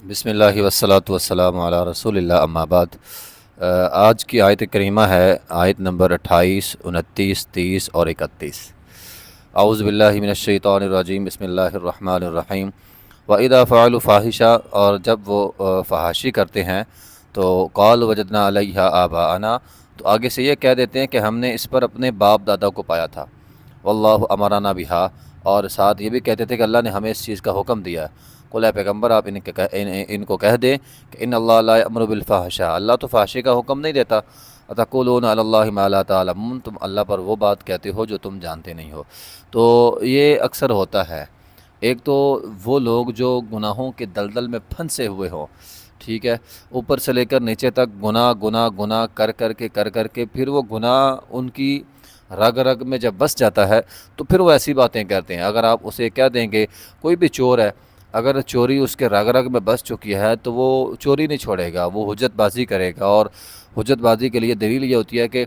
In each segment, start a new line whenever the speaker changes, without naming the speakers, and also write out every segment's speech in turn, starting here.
بسم اللہ والصلاۃ والسلام علی رسول اللہ اما بعد۔ آج کی آیت کریمہ ہے آیت نمبر 28، 29، 30 اور 31۔ اعوذ باللہ من الشیطان الرجیم، بسم اللہ الرحمن الرحیم۔ وَإِذَا فَعَلُوا فَاحِشَةً، اور جب وہ فحاشی کرتے ہیں تو قَالُوا وَجَدْنَا عَلَيْهَا آبَاءَنَا، تو آگے سے یہ کہہ دیتے ہیں کہ ہم نے اس پر اپنے باپ دادا کو پایا تھا۔ واللہ امرنا بها، اور ساتھ یہ بھی کہتے تھے کہ اللہ نے ہمیں اس چیز کا حکم دیا ہے۔ قل اے پیغمبر آپ ان کو کہہ دیں کہ ان اللہ لا یأمر بالفحشاء، اللہ تو فحاشی کا حکم نہیں دیتا۔ اتقولون علی اللہ ما لا تعلمون، تم اللہ پر وہ بات کہتے ہو جو تم جانتے نہیں ہو۔ تو یہ اکثر ہوتا ہے، ایک تو وہ لوگ جو گناہوں کے دلدل میں پھنسے ہوئے ہوں، ٹھیک ہے، اوپر سے لے کر نیچے تک گناہ گناہ گناہ کر کے پھر وہ گناہ ان کی رگ رگ میں جب بس جاتا ہے تو پھر وہ ایسی باتیں کرتے ہیں۔ اگر آپ اسے کہہ دیں کہ کوئی بھی چور ہے، اگر چوری اس کے رگ رگ میں بس چکی ہے تو وہ چوری نہیں چھوڑے گا، وہ حجت بازی کرے گا، اور حجت بازی کے لیے دلیل یہ ہوتی ہے کہ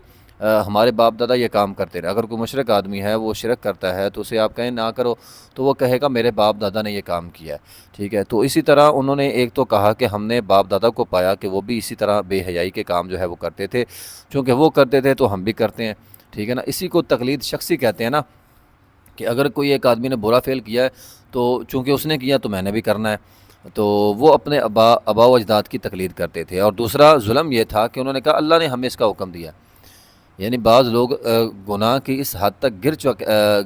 ہمارے باپ دادا یہ کام کرتے رہے۔ اگر کوئی مشرک آدمی ہے وہ شرک کرتا ہے تو اسے آپ کہیں نہ کرو تو وہ کہے گا میرے باپ دادا نے یہ کام کیا ہے، ٹھیک ہے۔ تو اسی طرح انہوں نے ایک تو کہا کہ ہم نے باپ دادا کو پایا کہ وہ بھی اسی طرح بے حیائی کے کام جو ہے وہ کرتے تھے، چونکہ وہ کرتے تھے تو ہم بھی کرتے ہیں، ٹھیک ہے نا۔ اسی کو تقلید شخصی کہتے ہیں نا، کہ اگر کوئی ایک آدمی نے برا فعل کیا ہے تو چونکہ اس نے کیا تو میں نے بھی کرنا ہے، تو وہ اپنے آبا و اجداد کی تقلید کرتے تھے۔ اور دوسرا ظلم یہ تھا کہ انہوں نے کہا اللہ نے ہمیں اس کا حکم دیا، یعنی بعض لوگ گناہ کی اس حد تک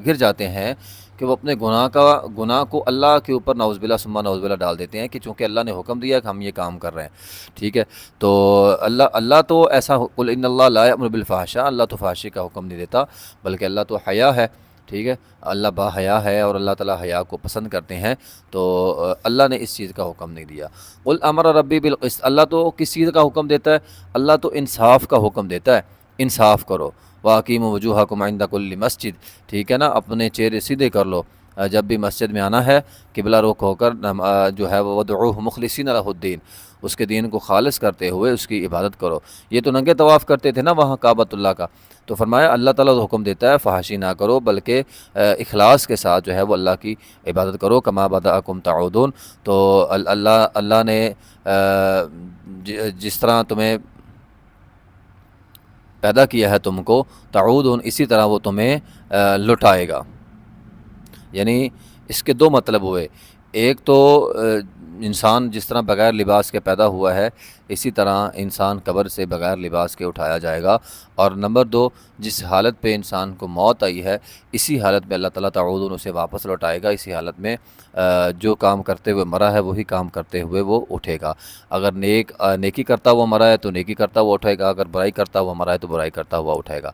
گر جاتے ہیں کہ وہ اپنے گناہ کو اللہ کے اوپر نعوذ باللہ ثم نعوذ باللہ ڈال دیتے ہیں کہ چونکہ اللہ نے حکم دیا کہ ہم یہ کام کر رہے ہیں، ٹھیک ہے۔ تو اللہ تو ایسا قل ان اللہ لا یأمر بالفحشاء، اللہ تو فحاشی کا حکم نہیں دیتا، بلکہ اللہ تو حیا ہے، ٹھیک ہے، اللہ با حیا ہے اور اللہ تعالیٰ حیا کو پسند کرتے ہیں، تو اللہ نے اس چیز کا حکم نہیں دیا۔ قل امر ربی بالقسط، اللہ تو کس چیز کا حکم دیتا ہے؟ اللہ تو انصاف کا حکم دیتا ہے، انصاف کرو۔ واقیموا وجوہکم عند کل مسجد، ٹھیک ہے نا، اپنے چہرے سیدھے کر لو جب بھی مسجد میں آنا ہے، قبلہ رخ ہو کر جو ہے وہ ودعوہ مخلصین لہ الدین، اس کے دین کو خالص کرتے ہوئے اس کی عبادت کرو۔ یہ تو ننگے طواف کرتے تھے نا وہاں کعبۃ اللہ کا، تو فرمایا اللہ تعالیٰ تو حکم دیتا ہے فحاشی نہ کرو، بلکہ اخلاص کے ساتھ جو ہے وہ اللہ کی عبادت کرو، کما بدأکم تعودون۔ تو اللہ نے جس طرح تمہیں پیدا کیا ہے تم کو، تعودون، اسی طرح وہ تمہیں لٹائے گا۔ یعنی اس کے دو مطلب ہوئے، ایک تو انسان جس طرح بغیر لباس کے پیدا ہوا ہے اسی طرح انسان قبر سے بغیر لباس کے اٹھایا جائے گا، اور نمبر دو، جس حالت پہ انسان کو موت آئی ہے اسی حالت میں اللہ تعالیٰ تعودون اسے واپس لوٹائے گا، اسی حالت میں جو کام کرتے ہوئے مرا ہے وہی کام کرتے ہوئے وہ اٹھے گا۔ اگر نیکی کرتا ہوا مرا ہے تو نیکی کرتا ہوا اٹھے گا، اگر برائی کرتا ہوا مرا ہے تو برائی کرتا ہوا اٹھے گا۔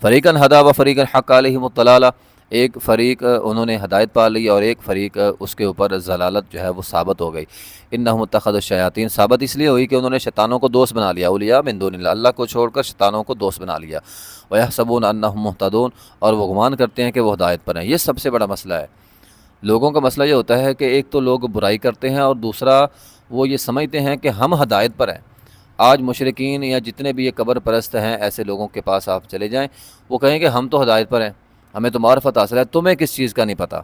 فریقاً ہدا و فریقاً حق علیہم الضلالہ، ایک فریق انہوں نے ہدایت پا لی اور ایک فریق اس کے اوپر ضلالت جو ہے وہ ثابت ہو گئی۔ انہم اتخذوا الشیاطین، ثابت اس لیے ہوئی کہ انہوں نے شیطانوں کو دوست بنا لیا، اولیاء من دون اللہ، اللہ کو چھوڑ کر شیطانوں کو دوست بنا لیا۔ ویحسبون انہم مہتدون، اور وہ گمان کرتے ہیں کہ وہ ہدایت پر ہیں۔ یہ سب سے بڑا مسئلہ ہے، لوگوں کا مسئلہ یہ ہوتا ہے کہ ایک تو لوگ برائی کرتے ہیں اور دوسرا وہ یہ سمجھتے ہیں کہ ہم ہدایت پر ہیں۔ آج مشرکین یا جتنے بھی یہ قبر پرست ہیں ایسے لوگوں کے پاس آپ چلے جائیں، وہ کہیں کہ ہم تو ہدایت پر ہیں، ہمیں تو معرفت حاصل ہے، تمہیں کس چیز کا نہیں پتہ،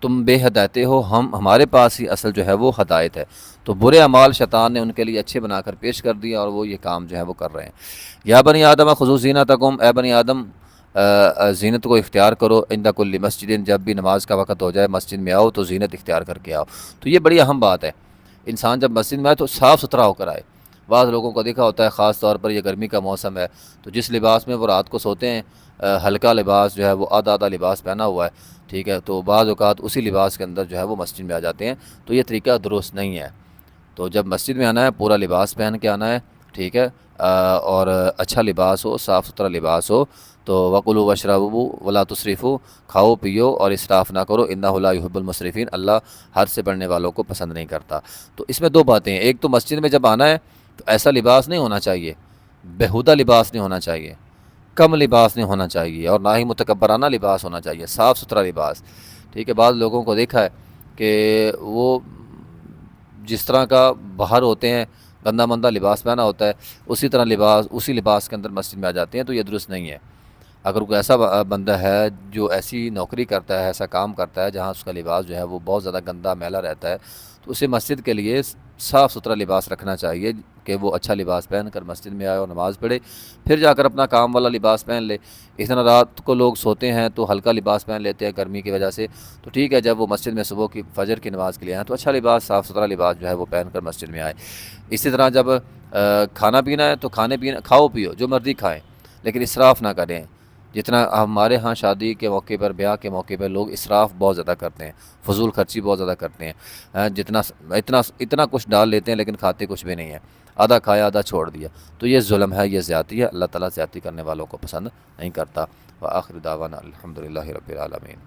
تم بے ہدایتے ہو، ہمارے پاس ہی اصل جو ہے وہ ہدایت ہے۔ تو برے اعمال شیطان نے ان کے لیے اچھے بنا کر پیش کر دیا اور وہ یہ کام جو ہے وہ کر رہے ہیں۔ یا بنی آدم خذوا زینتکم، اے بنی آدم زینت کو اختیار کرو، عند کل مسجد، جب بھی نماز کا وقت ہو جائے مسجد میں آؤ تو زینت اختیار کر کے آؤ۔ تو یہ بڑی اہم بات ہے، انسان جب مسجد میں آئے تو صاف ستھرا ہو کر آئے۔ بعض لوگوں کو دیکھا ہوتا ہے، خاص طور پر یہ گرمی کا موسم ہے تو جس لباس میں وہ رات کو سوتے ہیں، ہلکا لباس جو ہے وہ آدھا لباس پہنا ہوا ہے، ٹھیک ہے، تو بعض اوقات اسی لباس کے اندر جو ہے وہ مسجد میں آ جاتے ہیں، تو یہ طریقہ درست نہیں ہے۔ تو جب مسجد میں آنا ہے پورا لباس پہن کے آنا ہے، ٹھیک ہے، اور اچھا لباس ہو، صاف ستھرا لباس ہو۔ تو وَكُلُوا وَاشْرَبُوا وَلَا تُسْرِفُوا، کھاؤ پیو اور اسراف نہ کرو، إِنَّهُ لَا يُحِبُّ الْمُسْرِفِينَ، اللہ حد سے بڑھنے والوں کو پسند نہیں کرتا۔ تو اس میں دو باتیں ہیں، ایک تو مسجد میں جب آنا ہے تو ایسا لباس نہیں ہونا چاہیے، بیہودہ لباس نہیں ہونا چاہیے، کم لباس نہیں ہونا چاہیے، اور نہ ہی متکبرانہ لباس ہونا چاہیے، صاف ستھرا لباس، ٹھیک ہے۔ بعض لوگوں کو دیکھا ہے کہ وہ جس طرح کا باہر ہوتے ہیں گندا مندہ لباس پہنا ہوتا ہے اسی لباس کے اندر مسجد میں آ جاتے ہیں، تو یہ درست نہیں ہے۔ اگر کوئی ایسا بندہ ہے جو ایسی نوکری کرتا ہے، ایسا کام کرتا ہے جہاں اس کا لباس جو ہے وہ بہت زیادہ گندا میلا رہتا ہے، تو اسے مسجد کے لیے صاف ستھرا لباس رکھنا چاہیے کہ وہ اچھا لباس پہن کر مسجد میں آئے اور نماز پڑھے، پھر جا کر اپنا کام والا لباس پہن لے۔ اس طرح رات کو لوگ سوتے ہیں تو ہلکا لباس پہن لیتے ہیں گرمی کی وجہ سے، تو ٹھیک ہے جب وہ مسجد میں صبح کی فجر کی نماز کے لیے آئیں تو اچھا لباس، صاف ستھرا لباس جو ہے وہ پہن کر مسجد میں آئے۔ اسی طرح جب کھانا پینا ہے تو کھاؤ پیو جو مرضی کھائیں، لیکن اسراف نہ کریں۔ جتنا ہمارے ہاں شادی کے موقع پر، بیاہ کے موقع پر لوگ اسراف بہت زیادہ کرتے ہیں، فضول خرچی بہت زیادہ کرتے ہیں، اتنا کچھ ڈال لیتے ہیں لیکن کھاتے کچھ بھی نہیں ہے، آدھا کھایا آدھا چھوڑ دیا، تو یہ ظلم ہے، یہ زیادتی ہے۔ اللہ تعالیٰ زیادتی کرنے والوں کو پسند نہیں کرتا۔ وآخر دعوانا الحمدللہ رب العالمین۔